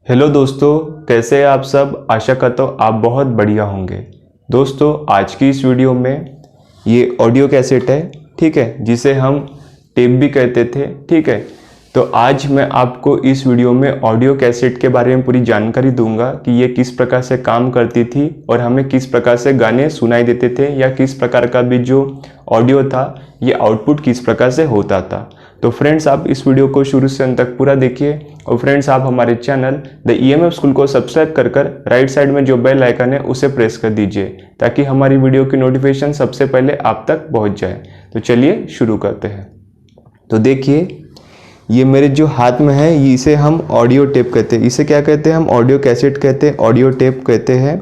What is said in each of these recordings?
Hello दोस्तों, कैसे हैं आप सब। आशा करता हूँ आप बहुत बढ़िया होंगे। दोस्तों, आज की इस वीडियो में ये ऑडियो कैसेट है, ठीक है, जिसे हम टेप भी कहते थे, ठीक है। तो आज मैं आपको इस वीडियो में ऑडियो कैसेट के बारे में पूरी जानकारी दूंगा कि ये किस प्रकार से काम करती थी और हमें किस प्रकार से गाने सुनाई देते थे, या किस प्रकार का भी जो ऑडियो था ये आउटपुट किस प्रकार से होता था। तो फ्रेंड्स, आप इस वीडियो को शुरू से अंत तक पूरा देखिए। और फ्रेंड्स, आप हमारे चैनल द EMF स्कूल को सब्सक्राइब कर राइट साइड में जो बेल आइकन है उसे प्रेस कर दीजिए, ताकि हमारी वीडियो की नोटिफिकेशन सबसे पहले आप तक पहुंच जाए। तो चलिए शुरू करते हैं। तो देखिए, ये मेरे जो हाथ में है इसे हम ऑडियो टेप कहते हैं। इसे क्या कहते हैं? हम ऑडियो कैसेट कहते हैं, ऑडियो टेप कहते हैं।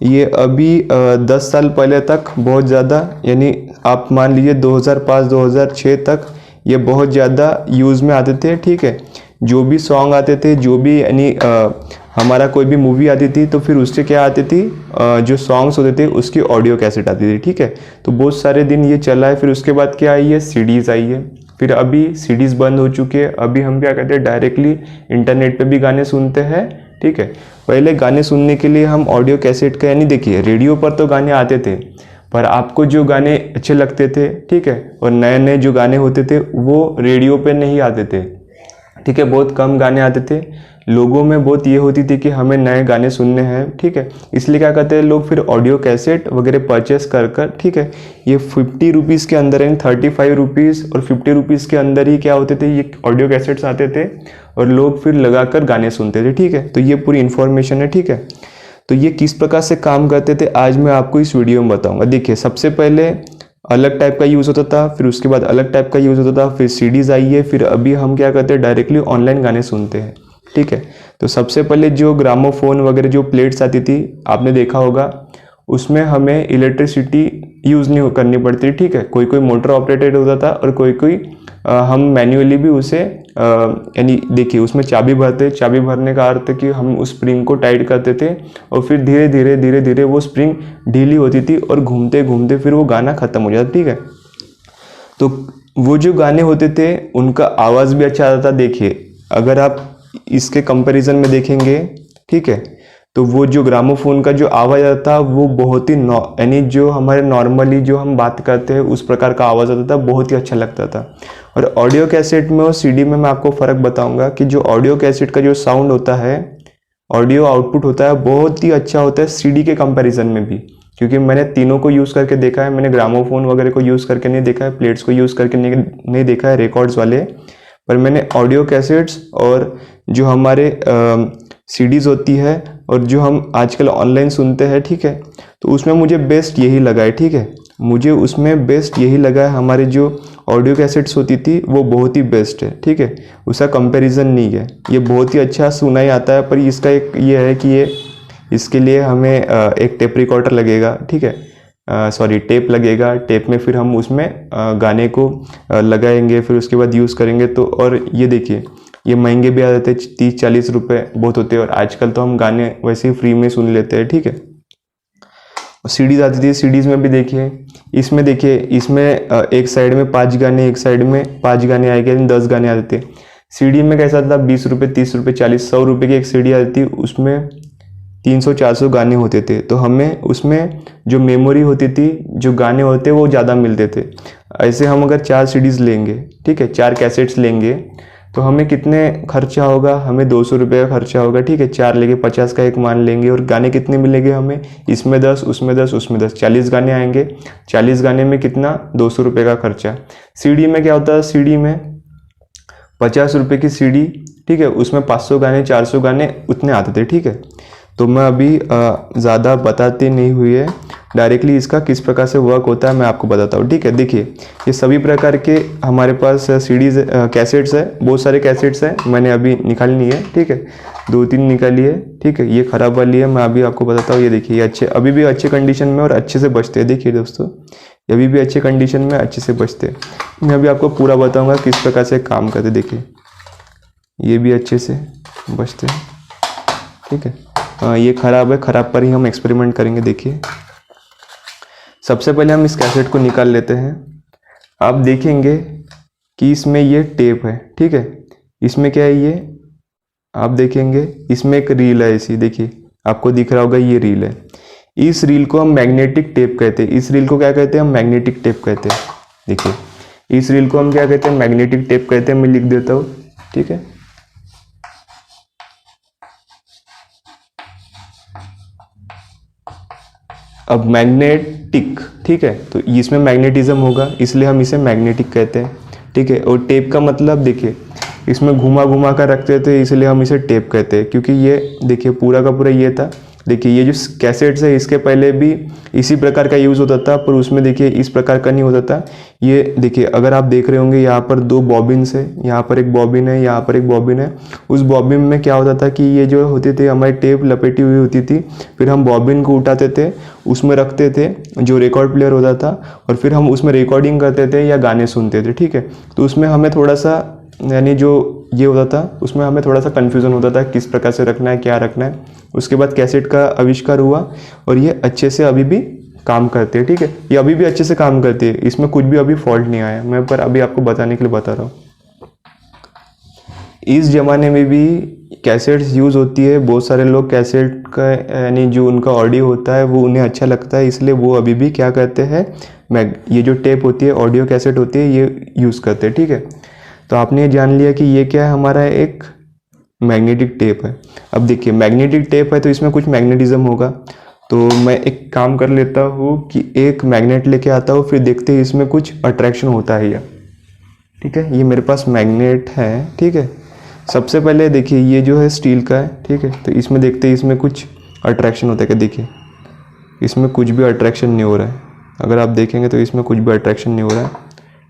ये अभी 10 साल पहले तक बहुत ज़्यादा, यानी आप मान लीजिए 2005-2006 तक ये बहुत ज़्यादा यूज़ में आते थे, ठीक है। जो भी सॉन्ग आते थे, जो भी यानी हमारा कोई भी मूवी आती थी तो फिर उससे क्या आती थी, जो सॉन्ग्स होते थे उसकी ऑडियो कैसेट आती थी, ठीक है। तो बहुत सारे दिन ये चला है। फिर उसके बाद क्या आई है? सीडीज़ आई है। फिर अभी सीडीज़ बंद हो चुके हैं। अभी हम क्या कहते हैं, डायरेक्टली इंटरनेट पे भी गाने सुनते हैं, ठीक है। पहले गाने सुनने के लिए हम ऑडियो कैसेट का, यानी देखिए रेडियो पर तो गाने आते थे, पर आपको जो गाने अच्छे लगते थे, ठीक है, और नए नए जो गाने होते थे वो रेडियो पे नहीं आते थे, ठीक है। बहुत कम गाने आते थे। लोगों में बहुत ये होती थी कि हमें नए गाने सुनने हैं, ठीक है। इसलिए क्या करते हैं लोग, फिर ऑडियो कैसेट वगैरह परचेस कर, ठीक है। ये 50 रुपीज़ के अंदर, यानी 35 रुपीज़ और 50 रुपीज़ के अंदर ही क्या होते थे, ये ऑडियो कैसेट्स आते थे और लोग फिर लगाकर गाने सुनते थे, ठीक है। तो ये पूरी इन्फॉर्मेशन है, ठीक है। तो ये किस प्रकार से काम करते थे आज मैं आपको इस वीडियो में बताऊंगा। देखिए, सबसे पहले अलग टाइप का यूज़ होता था, फिर उसके बाद अलग टाइप का यूज़ होता था, फिर सीडीज़ आई है, फिर अभी हम क्या करते हैं, डायरेक्टली ऑनलाइन गाने सुनते हैं, ठीक है। तो सबसे पहले जो ग्रामोफोन वगैरह जो प्लेट्स आती थी, आपने देखा होगा, उसमें हमें इलेक्ट्रिसिटी यूज़ नहीं करनी पड़ती, ठीक है। कोई कोई मोटर ऑपरेटेड होता था और कोई कोई हम मैन्युअली भी उसे यानी देखिए उसमें चाबी भरते। चाबी भरने का अर्थ है कि हम उस स्प्रिंग को टाइट करते थे और फिर धीरे धीरे वो स्प्रिंग ढीली होती थी और घूमते घूमते फिर वो गाना ख़त्म हो जाता, ठीक है। तो वो जो गाने होते थे उनका आवाज़ भी अच्छा आता था। देखिए, अगर आप इसके कंपैरिजन में देखेंगे, ठीक है, तो वो जो ग्रामोफोन का जो आवाज़ आता था वो बहुत ही यानी जो हमारे नॉर्मली जो हम बात करते हैं उस प्रकार का आवाज़ आता था, बहुत ही अच्छा लगता था। और ऑडियो कैसेट में और सीडी में मैं आपको फ़र्क बताऊंगा कि जो ऑडियो कैसेट का जो साउंड होता है, ऑडियो आउटपुट होता है, बहुत ही अच्छा होता है सीडी के कंपैरिजन में भी। क्योंकि मैंने तीनों को यूज़ करके देखा है। मैंने ग्रामोफोन वगैरह को यूज़ करके नहीं देखा है, प्लेट्स को यूज़ करके नहीं देखा है, रिकॉर्ड्स वाले, पर मैंने ऑडियो कैसेट्स और जो हमारे सीडीज़ होती है और जो हम आजकल ऑनलाइन सुनते हैं, ठीक है, तो उसमें मुझे बेस्ट यही लगा है, ठीक है। मुझे उसमें बेस्ट यही लगा है। हमारे जो ऑडियो कैसेट्स होती थी वो बहुत ही बेस्ट है, ठीक है, उसका कंपैरिजन नहीं है। ये बहुत ही अच्छा सुनाई आता है, पर इसका एक ये है कि ये इसके लिए हमें एक टेप रिकॉर्डर लगेगा, ठीक है, सॉरी टेप लगेगा। टेप में फिर हम उसमें गाने को लगाएंगे, फिर उसके बाद यूज़ करेंगे। तो और ये देखिए, ये महंगे भी आ जाते हैं, 30-40 रुपये बहुत होते हैं। और आजकल तो हम गाने वैसे ही फ्री में सुन लेते हैं, ठीक है। सीडीज़ आती थी, सीडीज़ में भी देखिए, इसमें देखिए, इसमें एक साइड में 5 गाने, एक साइड में 5 गाने आएंगे, 10 गाने आते थे। सीडी में कैसा था, 20 रुपये, 30 रुपये, 40, 100 रुपये की एक सीडी आती थी, उसमें 300-400 गाने होते थे। तो हमें उसमें जो मेमोरी होती थी, जो गाने होते वो ज़्यादा मिलते थे। ऐसे हम अगर 4 सीडीज़ लेंगे, ठीक है, 4 कैसेट्स लेंगे, तो हमें कितने खर्चा होगा? हमें 200 रुपये का खर्चा होगा, ठीक है। 4 लेके 50 का एक मान लेंगे। और गाने कितने मिलेंगे हमें? इसमें 10, उसमें 10, उसमें 10, 40 गाने आएंगे। 40 गाने में कितना? 200 रुपये का खर्चा। सीडी में क्या होता है? सीडी में 50 रुपये की सीडी, ठीक है, उसमें 500 गाने, 400 गाने उतने आते थे, ठीक है। तो मैं अभी ज़्यादा बताते नहीं हुए, डायरेक्टली इसका किस प्रकार से वर्क होता है मैं आपको बताता हूँ, ठीक है। देखिए, ये सभी प्रकार के हमारे पास सीडीज कैसेट्स है, बहुत सारे कैसेट्स हैं, मैंने अभी निकालनी है, ठीक है, 2-3 निकाली है, ठीक है। ये ख़राब वाली है, मैं अभी आपको बताता हूँ। ये देखिए, ये अच्छे, अभी भी अच्छे कंडीशन में और अच्छे से बचते हैं। देखिए दोस्तों, ये अभी भी अच्छे कंडीशन में अच्छे से बचते हैं। मैं अभी आपको पूरा बताऊँगा किस प्रकार से काम करते। देखिए, ये भी अच्छे से बचते हैं, ठीक है। ये ख़राब है, ख़राब पर ही हम एक्सपेरिमेंट करेंगे। देखिए, सबसे पहले हम इस कैसेट को निकाल लेते हैं। आप देखेंगे कि इसमें ये टेप है, ठीक है। इसमें क्या है? ये आप देखेंगे इसमें एक रील है ऐसी, देखिए आपको दिख रहा होगा ये रील है। इस रील को हम मैग्नेटिक टेप कहते हैं। इस रील को क्या कहते हैं हम? मैग्नेटिक टेप कहते हैं। देखिए इस रील को हम क्या कहते हैं? मैग्नेटिक टेप कहते हैं। मैं लिख देता हूँ, ठीक है। अब मैग्नेटिक, ठीक है, तो इसमें मैग्नेटिज्म होगा इसलिए हम इसे मैग्नेटिक कहते हैं, ठीक है। और टेप का मतलब देखिए इसमें घुमा घुमा कर रखते थे इसलिए हम इसे टेप कहते हैं, क्योंकि ये देखिए पूरा का पूरा ये था। देखिए ये जो कैसेट्स है इसके पहले भी इसी प्रकार का यूज़ होता था, पर उसमें देखिए इस प्रकार का नहीं होता था। ये देखिए अगर आप देख रहे होंगे यहाँ पर 2 बॉबिन्स है, यहाँ पर एक बॉबिन है, यहाँ पर एक बॉबिन है। उस बॉबिन में क्या होता था कि ये जो होती थी हमारी टेप लपेटी हुई होती थी, फिर हम बॉबिन को उठाते थे, उसमें रखते थे जो रिकॉर्ड प्लेयर होता था, और फिर हम उसमें रिकॉर्डिंग करते थे या गाने सुनते थे, ठीक है। तो उसमें हमें थोड़ा सा यानी जो ये होता था उसमें हमें थोड़ा सा कन्फ्यूज़न होता था किस प्रकार से रखना है, क्या रखना है। उसके बाद कैसेट का आविष्कार हुआ और ये अच्छे से अभी भी काम करते हैं, ठीक है। ये अभी भी अच्छे से काम करती है, इसमें कुछ भी अभी फॉल्ट नहीं आया। मैं पर अभी आपको बताने के लिए बता रहा हूँ। इस ज़माने में भी कैसेट्स यूज़ होती है। बहुत सारे लोग कैसेट का यानी जो उनका ऑडियो होता है वो उन्हें अच्छा लगता है, इसलिए वो अभी भी क्या करते हैं, ये जो टेप होती है, ऑडियो कैसेट होती है, ये यूज़ करते हैं, ठीक है। तो आपने ये जान लिया कि ये क्या है, हमारा एक मैग्नेटिक टेप है। अब देखिए मैग्नेटिक टेप है तो इसमें कुछ मैग्नेटिज्म होगा, तो मैं एक काम कर लेता हूँ कि एक मैग्नेट लेके आता हूँ, फिर देखते हैं इसमें कुछ अट्रैक्शन होता है या, ठीक है। ये मेरे पास मैग्नेट है, ठीक है। सबसे पहले देखिए ये जो है स्टील का है, ठीक है। तो इसमें देखते हैं इसमें कुछ अट्रैक्शन होता है क्या। देखिए इसमें कुछ भी अट्रैक्शन नहीं हो रहा है। अगर आप देखेंगे तो इसमें कुछ भी अट्रैक्शन नहीं हो रहा है,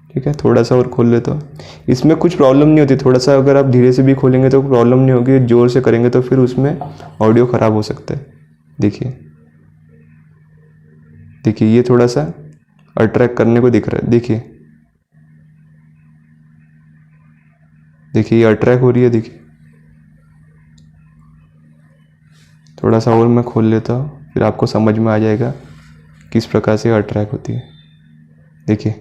ठीक है। थोड़ा सा और खोल लेता हूँ, इसमें कुछ प्रॉब्लम नहीं होती। थोड़ा सा अगर आप धीरे से भी खोलेंगे तो प्रॉब्लम नहीं होगी, जोर से करेंगे तो फिर उसमें ऑडियो ख़राब हो सकता है। देखिए देखिए ये थोड़ा सा अट्रैक्ट करने को दिख रहा है। देखिए देखिए ये अट्रैक्ट हो रही है। देखिए थोड़ा सा और मैं खोल लेता हूँ, फिर आपको समझ में आ जाएगा किस प्रकार से अट्रैक्ट होती है। देखिए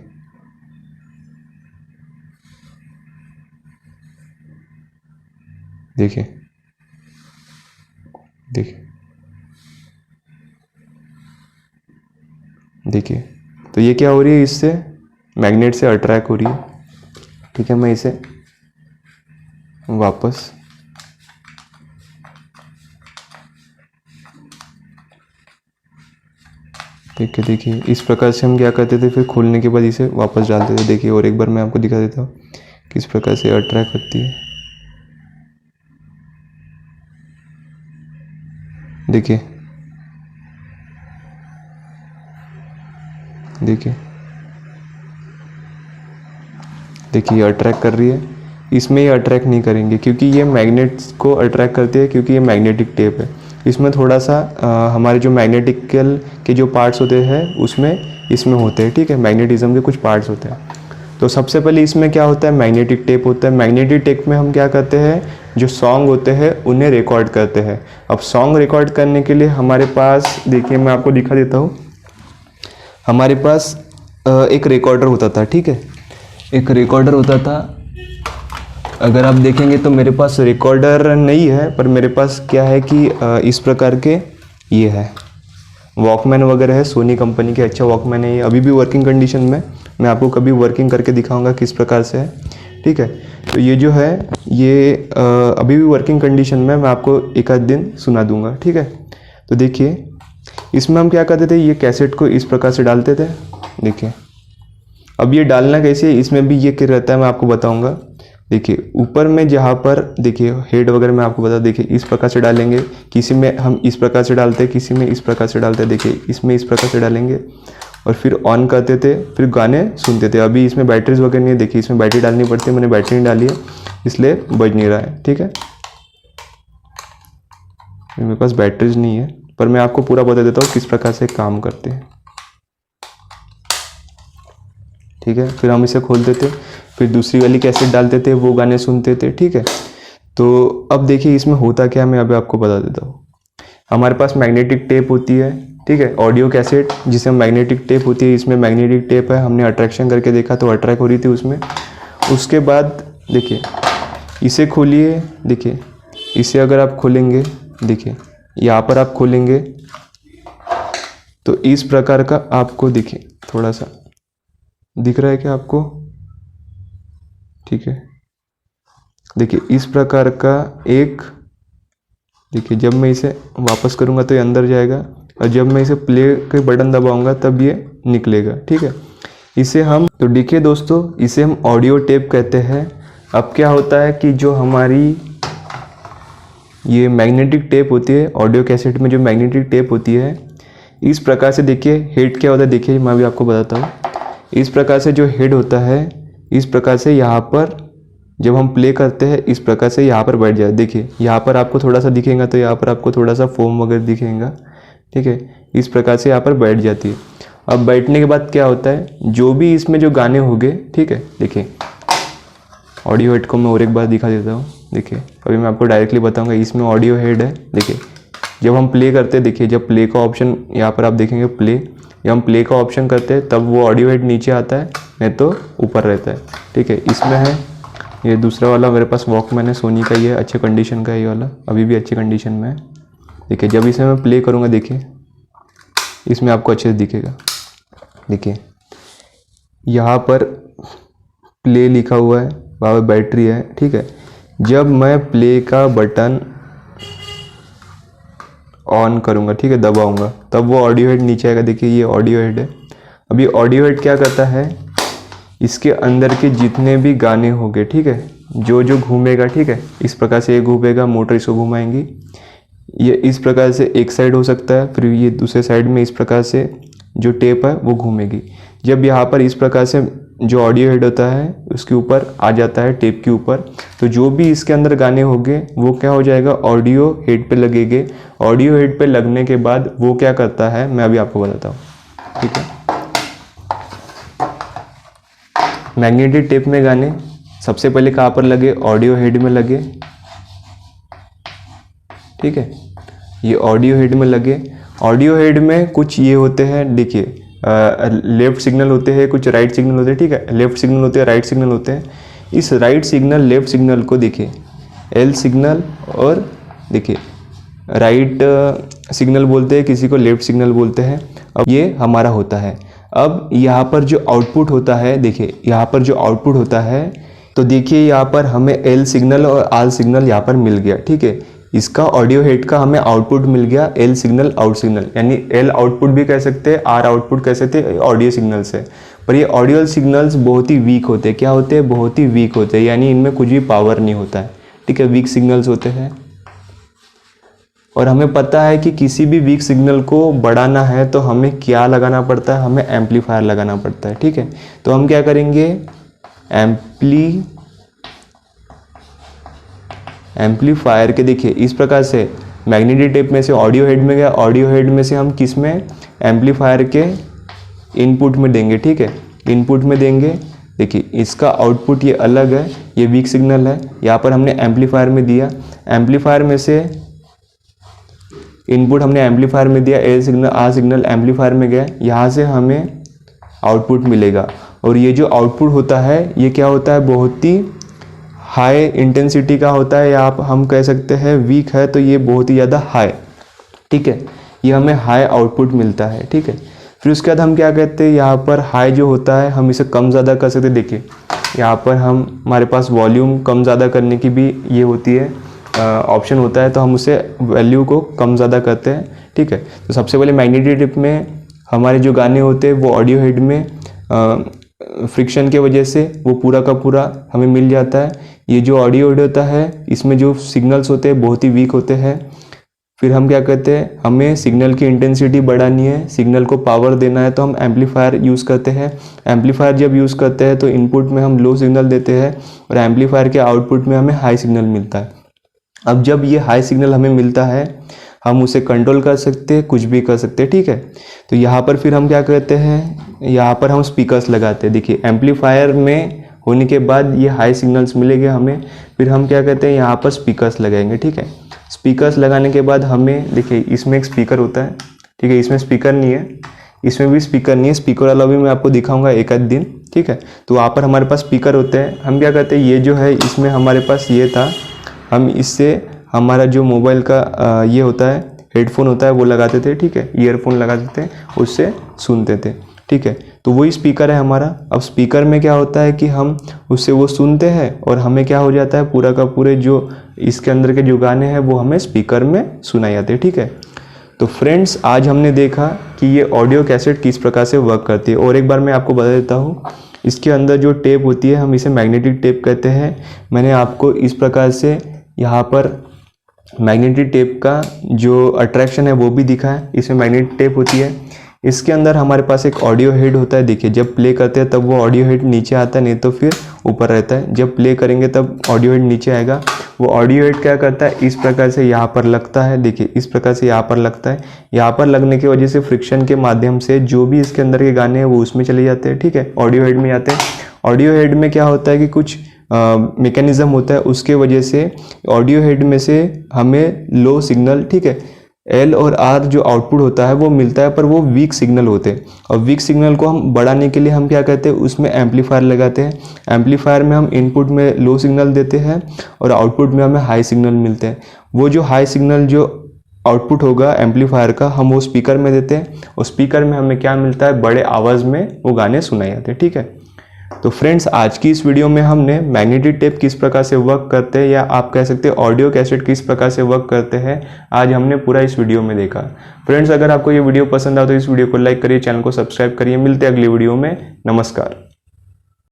देखिए देखिए देखिए तो ये क्या हो रही है, इससे मैग्नेट से अट्रैक्ट हो रही है, ठीक है। मैं इसे वापस देखिए इस प्रकार से हम क्या करते थे, फिर खोलने के बाद इसे वापस डालते थे। देखिए और एक बार मैं आपको दिखा देता हूँ किस प्रकार से अट्रैक्ट करती है। देखिए देखिए देखिए ये अट्रैक्ट कर रही है। इसमें ये अट्रैक्ट नहीं करेंगे क्योंकि ये मैग्नेट्स को अट्रैक्ट करती है, क्योंकि ये मैग्नेटिक टेप है। इसमें थोड़ा सा हमारे जो मैग्नेटिकल के जो पार्ट्स होते हैं उसमें इसमें होते हैं, ठीक है। मैग्नेटिज्म के कुछ पार्ट्स होते हैं। तो सबसे पहले इसमें क्या होता है, मैग्नेटिक टेप होता है। मैग्नेटिक टेप में हम क्या करते हैं, जो सॉन्ग होते हैं उन्हें रिकॉर्ड करते हैं। अब सॉन्ग रिकॉर्ड करने के लिए हमारे पास देखिए मैं आपको दिखा देता हूँ, हमारे पास एक रिकॉर्डर होता था, ठीक है। एक रिकॉर्डर होता था। अगर आप देखेंगे तो मेरे पास रिकॉर्डर नहीं है, पर मेरे पास क्या है कि इस प्रकार के ये है वॉकमैन वगैरह है, सोनी कंपनी के अच्छा वॉकमैन है। ये अभी भी वर्किंग कंडीशन में, मैं आपको कभी वर्किंग करके दिखाऊंगा किस प्रकार से है, ठीक है। तो ये जो है ये अभी भी वर्किंग कंडीशन में, मैं आपको एक आध दिन सुना दूंगा, ठीक है। तो देखिए इसमें हम क्या करते थे, ये कैसेट को इस प्रकार से डालते थे। देखिए अब ये डालना कैसे है, इसमें भी ये क्या रहता है मैं आपको बताऊंगा। देखिए ऊपर में जहाँ पर देखिए हेड वगैरह मैं आपको बता, देखिए इस प्रकार से डालेंगे, किसी में हम इस प्रकार से डालते हैं, किसी में इस प्रकार से डालते हैं। देखिए इसमें इस प्रकार से डालेंगे और फिर ऑन करते थे, फिर गाने सुनते थे। अभी इसमें बैटरीज वगैरह नहीं है, देखिए इसमें बैटरी डालनी पड़ती है, मैंने बैटरी नहीं डाली है इसलिए बज नहीं रहा है, ठीक है। मेरे पास बैटरीज नहीं है, पर मैं आपको पूरा बता देता हूँ किस प्रकार से काम करते हैं, ठीक है। फिर हम इसे खोलते थे, फिर दूसरी वाली कैसेट डालते थे, वो गाने सुनते थे, ठीक है। तो अब देखिए इसमें होता क्या, मैं अभी आपको बता देता हूँ। हमारे पास मैग्नेटिक टेप होती है, ठीक है, ऑडियो कैसेट जिसे मैग्नेटिक टेप होती है। इसमें मैग्नेटिक टेप है, हमने अट्रैक्शन करके देखा तो अट्रैक्ट हो रही थी उसमें। उसके बाद देखिए इसे खोलिए, देखिए इसे अगर आप खोलेंगे, देखिए यहाँ पर आप खोलेंगे तो इस प्रकार का आपको देखिए, थोड़ा सा दिख रहा है क्या आपको? ठीक है, देखिए इस प्रकार का एक, देखिए जब मैं इसे वापस करूँगा तो ये अंदर जाएगा, और जब मैं इसे प्ले के बटन दबाऊंगा तब ये निकलेगा। ठीक है, इसे हम, तो देखिए दोस्तों, इसे हम ऑडियो टेप कहते हैं। अब क्या होता है कि जो हमारी ये मैग्नेटिक टेप होती है, ऑडियो कैसेट में जो मैग्नेटिक टेप होती है, इस प्रकार से देखिए हेड क्या होता है, देखिए मैं भी आपको बताता हूँ। इस प्रकार से जो हेड होता है, इस प्रकार से यहाँ पर जब हम प्ले करते हैं इस प्रकार से यहाँ पर बैठ जाए। देखिए यहाँ पर आपको थोड़ा सा दिखेगा, तो यहाँ पर आपको थोड़ा सा फोम वगैरह दिखेगा। ठीक है, इस प्रकार से यहाँ पर बैठ जाती है। अब बैठने के बाद क्या होता है, जो भी इसमें जो गाने होंगे, ठीक है, देखिए ऑडियो हेड को मैं और एक बार दिखा देता हूँ। देखिए अभी मैं आपको डायरेक्टली बताऊँगा, इसमें ऑडियो हेड है। देखिए जब हम प्ले करते हैं, देखिए जब प्ले का ऑप्शन यहाँ पर आप देखेंगे प्ले, जब हम प्ले का ऑप्शन करते हैं तब वो ऑडियो हेड नीचे आता है, नहीं तो ऊपर रहता है। ठीक है, इसमें है ये दूसरा वाला मेरे पास वॉकमैन है, सोनी का ही है, अच्छे कंडीशन का है ये वाला, अभी भी अच्छी कंडीशन में है। देखिए जब इसे मैं प्ले करूँगा, देखिए इसमें आपको अच्छे से दिखेगा। देखिए यहाँ पर प्ले लिखा हुआ है, वहाँ पर बैटरी है। ठीक है, जब मैं प्ले का बटन ऑन करूँगा, ठीक है, दबाऊँगा, तब वो ऑडियो हेड नीचे आएगा। देखिए ये ऑडियो हेड है। अब ये ऑडियो हेड क्या करता है, इसके अंदर के जितने भी गाने होंगे, ठीक है, जो जो घूमेगा, ठीक है, इस प्रकार से ये घूमेगा, मोटर इसको घुमाएंगी, ये इस प्रकार से एक साइड हो सकता है, फिर ये दूसरे साइड में इस प्रकार से जो टेप है वो घूमेगी। जब यहाँ पर इस प्रकार से जो ऑडियो हेड होता है उसके ऊपर आ जाता है, टेप के ऊपर, तो जो भी इसके अंदर गाने होंगे वो क्या हो जाएगा, ऑडियो हेड पे लगेंगे। ऑडियो हेड पे लगने के बाद वो क्या करता है, मैं अभी आपको बताता हूँ। ठीक है, मैग्नेटिक टेप में गाने सबसे पहले कहाँ पर लगे, ऑडियो हेड में लगे। ठीक है, ये ऑडियो हेड में लगे। ऑडियो हेड में कुछ ये होते हैं, देखिए लेफ्ट सिग्नल होते हैं, कुछ राइट सिग्नल होते हैं। ठीक है, लेफ्ट सिग्नल होते हैं, राइट सिग्नल होते हैं। इस राइट सिग्नल लेफ्ट सिग्नल को देखिए एल सिग्नल, और देखिए राइट सिग्नल बोलते हैं, किसी को लेफ्ट सिग्नल बोलते हैं। अब ये हमारा होता है। अब यहाँ पर जो आउटपुट होता है, देखिए यहाँ पर जो आउटपुट होता है, तो देखिए यहाँ पर हमें एल सिग्नल और आर सिग्नल यहाँ पर मिल गया। ठीक है, इसका ऑडियो हेड का हमें आउटपुट मिल गया, एल सिग्नल आउट सिग्नल, यानी एल आउटपुट भी कह सकते हैं, आर आउटपुट कह सकते हैं ऑडियो सिग्नल से। पर ये ऑडियो सिग्नल्स बहुत ही वीक होते हैं। क्या होते हैं, बहुत ही वीक होते हैं, यानी इनमें कुछ भी पावर नहीं होता है। ठीक है, वीक सिग्नल्स होते हैं। और हमें पता है कि किसी भी वीक सिग्नल को बढ़ाना है तो हमें क्या लगाना पड़ता है, हमें एम्पलीफायर लगाना पड़ता है। ठीक है, तो हम क्या करेंगे, एम्पलीफायर के, देखिए इस प्रकार से मैग्नेटिक टेप में से ऑडियो हेड में गया, ऑडियो हेड में से हम किस में, एम्पलीफायर के इनपुट में देंगे। ठीक है, इनपुट में देंगे। देखिए इसका आउटपुट ये अलग है, ये वीक सिग्नल है, यहाँ पर हमने एम्पलीफायर में दिया, एम्पलीफायर में से इनपुट हमने एम्पलीफायर में दिया, L signal R signal amplifier में गया, यहाँ से हमें आउटपुट मिलेगा। और ये जो आउटपुट होता है ये क्या होता है, बहुत ही हाई इंटेंसिटी का होता है, या हम कह सकते हैं वीक है तो ये बहुत ही ज़्यादा हाई। ठीक है, ये हमें हाई आउटपुट मिलता है। ठीक है, फिर उसके बाद हम क्या कहते हैं, यहाँ पर हाई जो होता है हम इसे कम ज़्यादा कर सकते हैं। देखिए यहाँ पर हमारे पास वॉल्यूम कम ज़्यादा करने की भी ये होती है, ऑप्शन होता है, तो हम उसे वैल्यू को कम ज़्यादा करते हैं। ठीक है, तो सबसे पहले मैग्नेटिक टेप में हमारे जो गाने होते हैं वो ऑडियो हेड में फ्रिक्शन के वजह से वो पूरा का पूरा हमें मिल जाता है। ये जो ऑडियो हेड होता है इसमें जो सिग्नल्स होते हैं बहुत ही वीक होते हैं। फिर हम क्या कहते हैं, हमें सिग्नल की इंटेंसिटी बढ़ानी है, सिग्नल को पावर देना है, तो हम एम्पलीफायर यूज़ करते हैं। एम्पलीफायर जब यूज़ करते हैं तो इनपुट में हम लो सिग्नल देते हैं और एम्पलीफायर के आउटपुट में हमें हाई सिग्नल मिलता है। अब जब ये हाई सिग्नल हमें मिलता है हम उसे कंट्रोल कर सकते हैं, कुछ भी कर सकते हैं। ठीक है, तो यहाँ पर फिर हम क्या करते हैं, यहाँ पर हम स्पीकर्स लगाते हैं। देखिए एम्पलीफायर में होने के बाद ये हाई सिग्नल्स मिलेंगे हमें, फिर हम क्या कहते हैं, यहाँ पर स्पीकर्स लगाएंगे। ठीक है, स्पीकर्स लगाने के बाद हमें, देखिए इसमें एक स्पीकर होता है। ठीक है, इसमें स्पीकर नहीं है, इसमें भी स्पीकर नहीं है, स्पीकर वाला भी मैं आपको दिखाऊंगा एक आध दिन। ठीक है, तो वहाँ पर हमारे पास स्पीकर होते हैं। हम क्या कहते हैं, ये जो है इसमें हमारे पास ये था, हम इससे हमारा जो मोबाइल का ये होता है हेडफोन होता है वो लगाते थे, ठीक है, ईयरफोन लगाते थे, उससे सुनते थे, ठीक है। तो वही स्पीकर है हमारा। अब स्पीकर में क्या होता है कि हम उससे वो सुनते हैं और हमें क्या हो जाता है, पूरा का पूरे जो इसके अंदर के जो गाने हैं वो हमें स्पीकर में सुनाए जाते हैं, ठीक है। तो फ्रेंड्स, आज हमने देखा कि ये ऑडियो कैसेट किस प्रकार से वर्क करती है। और एक बार मैं आपको बता देता हूँ, इसके अंदर जो टेप होती है हम इसे मैग्नेटिक टेप कहते हैं। मैंने आपको इस प्रकार से यहाँ पर मैग्नेटिक टेप का जो अट्रैक्शन है वो भी दिखा है। इसमें मैग्नेटिक टेप होती है। इसके अंदर हमारे पास एक ऑडियो हेड होता है। देखिए, जब प्ले करते हैं तब वो ऑडियो हेड नीचे आता है, नहीं तो फिर ऊपर रहता है। जब प्ले करेंगे तब ऑडियो हेड नीचे आएगा। वो ऑडियो हेड क्या करता है, इस प्रकार से यहाँ पर लगता है। देखिए, इस प्रकार से यहाँ पर लगता है। यहाँ पर लगने की वजह से फ्रिक्शन के माध्यम से जो भी इसके अंदर के गाने हैं वो उसमें चले जाते हैं, ठीक है, ऑडियो हेड में आते हैं। ऑडियो हेड में क्या होता है कि कुछ मैकेनिज्म होता है, उसके वजह से ऑडियो हेड में से हमें लो सिग्नल, ठीक है, एल और आर जो आउटपुट होता है वो मिलता है, पर वो वीक सिग्नल होते हैं। और वीक सिग्नल को हम बढ़ाने के लिए हम क्या कहते हैं, उसमें एम्पलीफायर लगाते हैं। एम्पलीफायर में हम इनपुट में लो सिग्नल देते हैं और आउटपुट में हमें हाई सिग्नल मिलते हैं। वो जो हाई सिग्नल जो आउटपुट होगा एम्पलीफायर का, हम वो स्पीकर में देते हैं और स्पीकर में हमें क्या मिलता है, बड़े आवाज़ में वो गाने सुनाए जाते हैं, ठीक है। तो फ्रेंड्स, आज की इस वीडियो में हमने मैग्नेटिक टेप किस प्रकार से वर्क करते हैं, या आप कह सकते हैं ऑडियो कैसेट किस प्रकार से वर्क करते हैं, आज हमने पूरा इस वीडियो में देखा। फ्रेंड्स, अगर आपको ये वीडियो पसंद आए तो इस वीडियो को लाइक करिए, चैनल को सब्सक्राइब करिए। मिलते हैं अगली वीडियो में। नमस्कार।